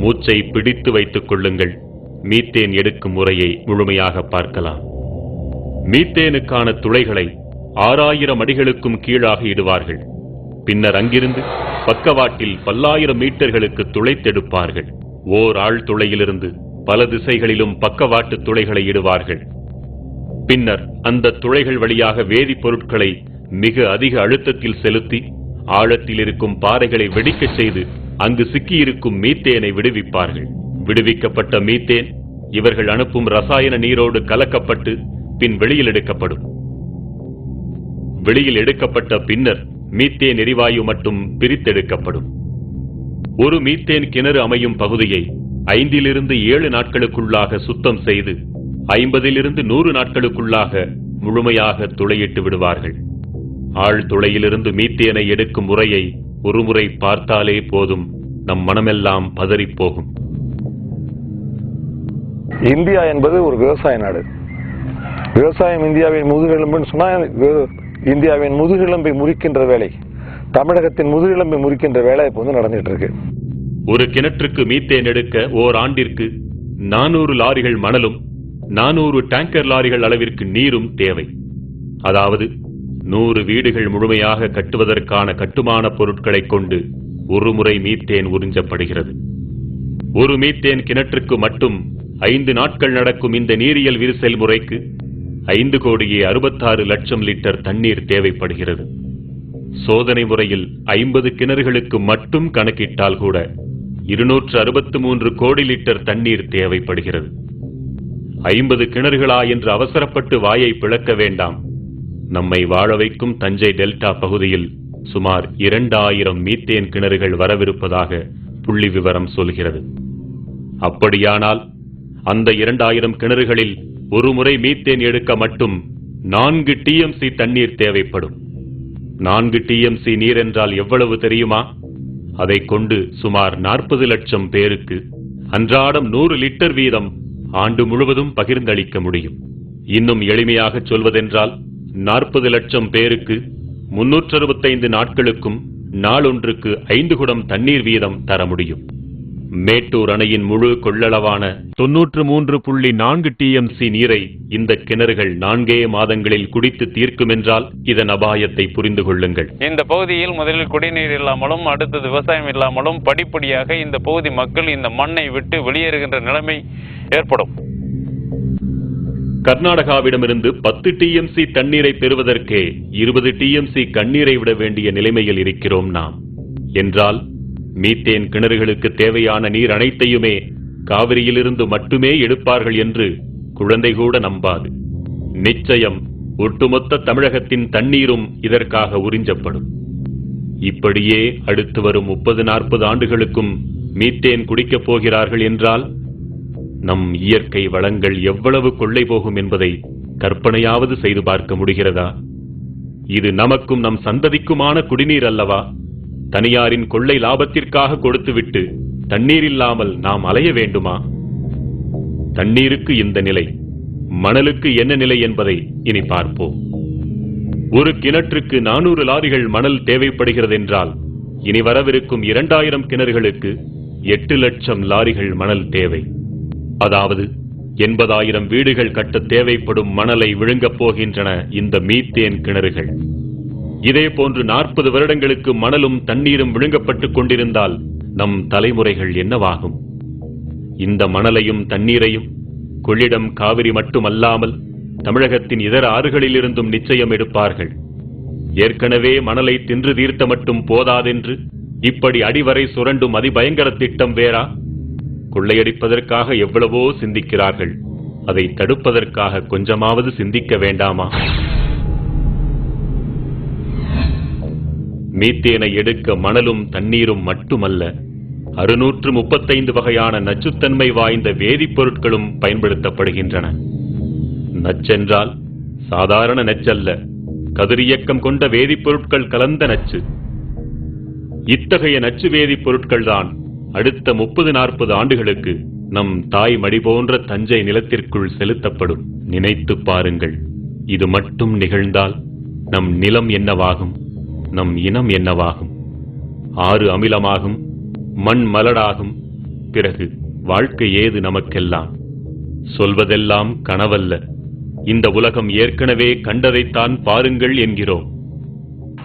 மூச்சை பிடித்து வைத்துக் கொள்ளுங்கள். மீத்தேன் எடுக்கும் முறையை முழுமையாக பார்க்கலாம். மீத்தேனுக்கான துளைகளை 6000 அடிகளுக்கும் கீழாக இடுவார்கள். பின்னர் அங்கிருந்து பக்கவாட்டில் பல்லாயிரம் மீட்டர்களுக்கு துளைத்தெடுப்பார்கள். ஓர் ஆழ் துளையிலிருந்து பல திசைகளிலும் பக்கவாட்டு துளைகளை இடுவார்கள். பின்னர் அந்த துளைகள் வழியாக வேதிப்பொருட்களை மிக அதிக அழுத்தத்தில் செலுத்தி ஆழத்தில் இருக்கும் பாறைகளை வெடிக்கச் செய்து அங்கு சிக்கியிருக்கும் மீத்தேனை விடுவிப்பார்கள். விடுவிக்கப்பட்ட மீத்தேன் இவர்கள் அனுப்பும் ரசாயன நீரோடு கலக்கப்பட்டு பின் வெளியில் எடுக்கப்படும். வெளியில் எடுக்கப்பட்ட பின்னர் மீத்தேன் எரிவாயு மட்டும் பிரித்தெடுக்கப்படும். ஒரு மீத்தேன் கிணறு அமையும் பகுதியை 5 to 7 நாட்களுக்குள்ளாக சுத்தம் செய்து 50 to 100 நாட்களுக்குள்ளாக முழுமையாக துளையிட்டு விடுவார்கள். ஆழ் துளையிலிருந்து மீத்தேனை எடுக்கும் முறையை ஒருமுறை பார்த்தாலே போதும், நம் மனமெல்லாம் பதறிப்போகும். இந்தியா என்பது ஒரு விவசாய நாடு. விவசாயம் இந்தியாவின் முதுகெலும்புன்னு சொன்னா, இந்தியாவின் முதுகெலும்பை முறிக்கின்ற வேலை, தமிழகத்தின் முதுகெலும்பை முறிக்கின்ற வேலை இப்போ நடந்துட்டு இருக்கு. ஒரு கிணற்றுக்கு மீத்தேன் எடுக்க ஓர் ஆண்டிற்கு 400 லாரிகள் மணலும் 400 டேங்கர் லாரிகள் அளவிற்கு நீரும் தேவை. அதாவது 100 வீடுகள் முழுமையாக கட்டுவதற்கான கட்டுமான பொருட்களை கொண்டு ஒரு முறை மீத்தேன் உறிஞ்சப்படுகிறது. ஒரு மீத்தேன் கிணற்றுக்கு மட்டும் 5 நாட்கள் நடக்கும் இந்த நீரியல் விரிசல் முறைக்கு 5,66,00,000 லிட்டர் தண்ணீர் தேவைப்படுகிறது. சோதனை முறையில் 50 கிணறுகளுக்கு மட்டும் கணக்கிட்டால் கூட 263 கோடி லிட்டர் தண்ணீர் தேவைப்படுகிறது. 50 கிணறுகளா என்று அவசரப்பட்டு வாயை பிளக்க வேண்டாம். நம்மை வாழ வைக்கும் தஞ்சை டெல்டா பகுதியில் சுமார் 2000 மீத்தேன் கிணறுகள் வரவிருப்பதாக புள்ளி விவரம் சொல்கிறது. அப்படியானால் அந்த 2000 கிணறுகளில் ஒரு முறை மீத்தேன் எடுக்க மட்டும் 4 TMC தண்ணீர் தேவைப்படும். 4 TMC நீர் என்றால் எவ்வளவு தெரியுமா? அதை கொண்டு சுமார் 40 லட்சம் பேருக்கு அன்றாடம் 100 லிட்டர் வீதம் ஆண்டு முழுவதும் பகிர்ந்தளிக்க முடியும். இன்னும் எளிமையாக சொல்வதென்றால் 40 லட்சம் பேருக்கு 365 நாட்களுக்கும் நாளொன்றுக்கு 5 குடம் தண்ணீர் வீதம் தர முடியும். மேட்டூர் அணையின் முழு கொள்ளளவான 93.4 TMC நீரை இந்த கிணறுகள் 4 மாதங்களில் குடித்து தீர்க்கும் என்றால் இதன் அபாயத்தை புரிந்து கொள்ளுங்கள். இந்த பகுதியில் முதலில் குடிநீர் இல்லாமலும் அடுத்தது விவசாயம் இல்லாமலும் படிப்படியாக இந்த பகுதி மக்கள் இந்த மண்ணை விட்டு வெளியேறுகின்ற நிலைமை ஏற்படும். கர்நாடகாவிடமிருந்து 10 TMC தண்ணீரை பெறுவதற்கே 20 TMC கண்ணீரை விட வேண்டிய நிலைமையில் இருக்கிறோம் நாம். என்றால் மீத்தேன் கிணறுகளுக்கு தேவையான நீர் அனைத்தையுமே காவிரியிலிருந்து மட்டுமே எடுப்பார்கள் என்று குழந்தை கூட நம்பாது. நிச்சயம் ஒட்டுமொத்த தமிழகத்தின் தண்ணீரும் இதற்காக உறிஞ்சப்படும். இப்படியே அடுத்து வரும் 30-40 ஆண்டுகளுக்கும் மீத்தேன் குடிக்கப் போகிறார்கள் என்றால் நம் இயற்கை வளங்கள் எவ்வளவு கொள்ளை போகும் என்பதை கற்பனையாவது செய்து பார்க்க முடிகிறதா? இது நமக்கும் நம் சந்ததிக்குமான குடிநீர் அல்லவா? தனியாரின் கொள்ளை லாபத்திற்காக கொடுத்துவிட்டு தண்ணீர் இல்லாமல் நாம் அலைய வேண்டுமா? தண்ணீருக்கு இந்த நிலை, மணலுக்கு என்ன நிலை என்பதை இனி பார்ப்போம். ஒரு கிணற்றுக்கு 400 லாரிகள் மணல் தேவைப்படுகிறது என்றால் இனி வரவிருக்கும் 2000 கிணறுகளுக்கு 8 லட்சம் லாரிகள் மணல் தேவை. அதாவது 80,000 வீடுகள் கட்ட தேவைப்படும் மணலை விழுங்கப் போகின்றன இந்த மீத்தேன் கிணறுகள். இதே போன்று 40 வருடங்களுக்கு மணலும் தண்ணீரும் விழுங்கப்பட்டுக் கொண்டிருந்தால் நம் தலைமுறைகள் என்னவாகும்? இந்த மணலையும் தண்ணீரையும் கொள்ளிடம் காவிரி மட்டுமல்லாமல் தமிழகத்தின் இதர ஆறுகளிலிருந்தும் நிச்சயம் எடுப்பார்கள். ஏற்கனவே மணலை தின்று தீர்த்த மட்டும் போதாதென்று இப்படி அடிவரை சுரண்டும் அதிபயங்கர திட்டம் வேறா? கொள்ளையடிப்பதற்காக எவ்வளவோ சிந்திக்கிறார்கள், அதை தடுப்பதற்காக கொஞ்சமாவது சிந்திக்க வேண்டாமா? மீத்தேனை எடுக்க மணலும் தண்ணீரும் மட்டுமல்ல, 635 வகையான நச்சுத்தன்மை வாய்ந்த வேதிப்பொருட்களும் பயன்படுத்தப்படுகின்றன. நச்சென்றால் சாதாரண நச்சல்ல, கதிரியக்கம் கொண்ட வேதிப்பொருட்கள் கலந்த நச்சு. இத்தகைய நச்சு வேதிப்பொருட்கள் தான் அடுத்த 30-40 ஆண்டுகளுக்கு நம் தாய் மடி போன்ற தஞ்சை நிலத்திற்குள் செலுத்தப்படும். நினைத்து பாருங்கள், இது மட்டும் நிகழ்ந்தால் நம் நிலம் என்னவாகும்? நம் இனம் என்னவாகும்? ஆறு அமிலமாகும், மண் மலடாகும், பிறகு வாழ்க்கை ஏது நமக்கெல்லாம்? சொல்வதெல்லாம் கனவல்ல, இந்த உலகம் ஏற்கனவே கண்டதைத்தான் பாருங்கள் என்கிறோம்.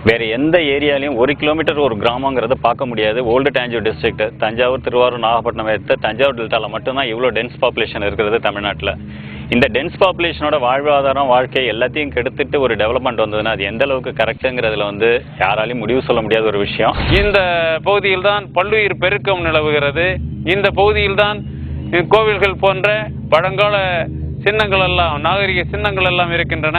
வேற எந்த ஏரியாலையும் 1 கிலோமீட்டர் ஒரு கிராமங்கிறத பார்க்க முடியாது. ஓல்டு தஞ்சாவூர் டிஸ்ட்ரிக்ட், தஞ்சாவூர், திருவாரூர், நாகப்பட்டினம் எடுத்து தஞ்சாவூர் டெல்டாவில் மட்டும்தான் இவ்வளோ டென்ஸ் பாப்புலேஷன் இருக்கிறது தமிழ்நாட்டில். இந்த டென்ஸ் பாப்புலேஷனோட வாழ்வாதாரம், வாழ்க்கை எல்லாத்தையும் கெடுத்துட்டு ஒரு டெவலப்மெண்ட் வந்ததுன்னா அது எந்த அளவுக்கு கரெக்டுங்கிறதுல யாராலையும் முடிவு சொல்ல முடியாத ஒரு விஷயம். இந்த பகுதியில் தான் பல்லுயிர் பெருக்கம் நிலவுகிறது. இந்த பகுதியில் தான் கோவில்கள் போன்ற பழங்கால சின்னங்கள் எல்லாம், நாகரிக சின்னங்கள் எல்லாம் இருக்கின்றன.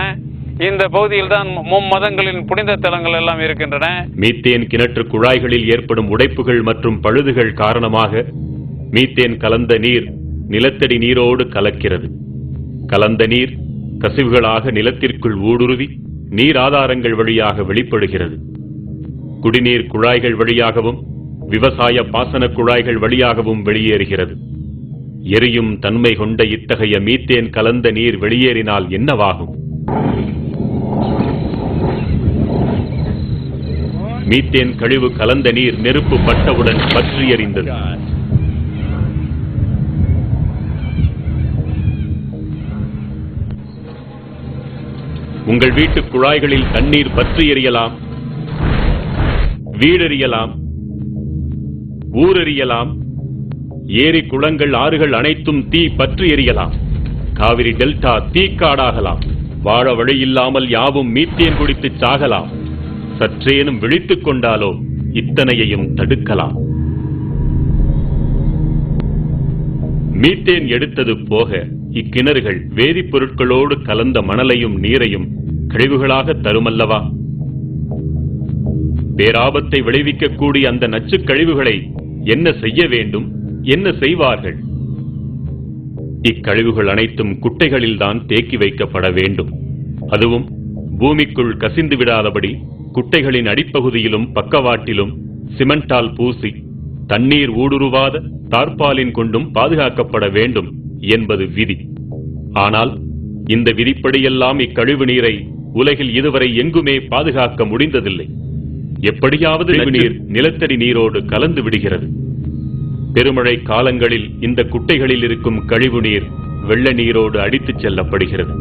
இந்த பகுதியில் தான் மும்மதங்களின் புனித தலங்கள் எல்லாம் இருக்கின்றன. மீத்தேன் கிணற்று குழாய்களில் ஏற்படும் உடைப்புகள் மற்றும் பழுதுகள் காரணமாக மீத்தேன் கலந்த நீர் நிலத்தடி நீரோடு கலக்கிறது. கலந்த நீர் கசிவுகளாக நிலத்திற்குள் ஊடுருவி நீர் ஆதாரங்கள் வழியாக வெளிப்படுகிறது. குடிநீர் குழாய்கள் வழியாகவும் விவசாய பாசன குழாய்கள் வழியாகவும் வெளியேறுகிறது. எரியும் தன்மை கொண்ட இத்தகைய மீத்தேன் கலந்த நீர் வெளியேறினால் என்னவாகும்? மீத்தேன் கழிவு கலந்த நீர் நெருப்பு பட்டவுடன் பற்றி எறிந்தது. உங்கள் வீட்டு குழாய்களில் தண்ணீர் பற்றி எறியலாம், வீடெறியலாம், ஊரெறியலாம், ஏரி குளங்கள் ஆறுகள் அனைத்தும் தீ பற்றி எறியலாம். காவிரி டெல்டா தீக்காடாகலாம். வாழ வழியில்லாமல் யாவும் மீத்தேன் குடித்து சாகலாம். சற்றேனும் விழித்துக் கொண்டாலோ இத்தனையையும் தடுக்கலாம். மீத்தேன் எடுத்தது போக இக்கிணறுகள் வேதிப்பொருட்களோடு கலந்த மணலையும் நீரையும் கழிவுகளாக தருமல்லவா? பேராபத்தை விளைவிக்கக்கூடிய அந்த நச்சு கழிவுகளை என்ன செய்ய வேண்டும், என்ன செய்வார்கள்? இக்கழிவுகள் அனைத்தும் குட்டைகளில்தான் தேக்கி வைக்கப்பட வேண்டும். அதுவும் பூமிக்குள் கசிந்து விடாதபடி குட்டைகளின் அடிப்பகுதியிலும் பக்கவாட்டிலும் சிமெண்டால் பூசி தண்ணீர் ஊடுருவாத தார்பாலின் கொண்டும் பாதுகாக்கப்பட வேண்டும் என்பது விதி. ஆனால் இந்த விதிப்படியெல்லாம் இக்கழிவு நீரை உலகில் இதுவரை எங்குமே பாதுகாக்க முடிந்ததில்லை. எப்படியாவது நீர் நிலத்தடி நீரோடு கலந்து விடுகிறது. பெருமழை காலங்களில் இந்த குட்டைகளில் இருக்கும் கழிவு நீர் வெள்ள நீரோடு அடித்துச் செல்லப்படுகிறது.